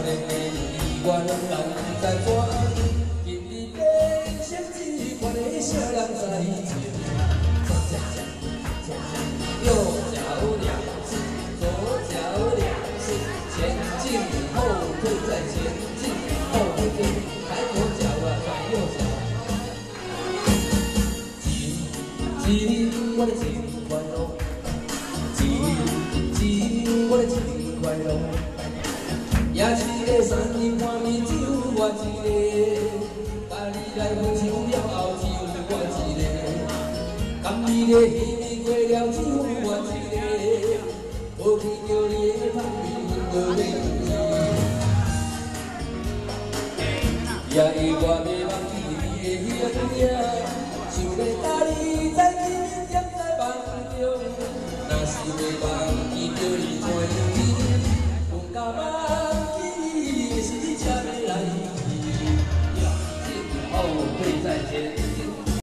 年的你，我拢人在转。今日变成一款的小人在情，右脚两次，左脚两次，前进后退再前进后退，抬左脚啊，转右脚。情，我的情快乐，情，我的情快乐。 也是个三人看面只有我一个，甲你来分手了后只有我一个，甘你的稀微过了只有我一个，无去叫你的香味分落袂也会我袂忘记你的形影，想要甲你再见面站在梦中，若是袂忘记叫你做你，讲到梦。 是车要来去，前进后退再前。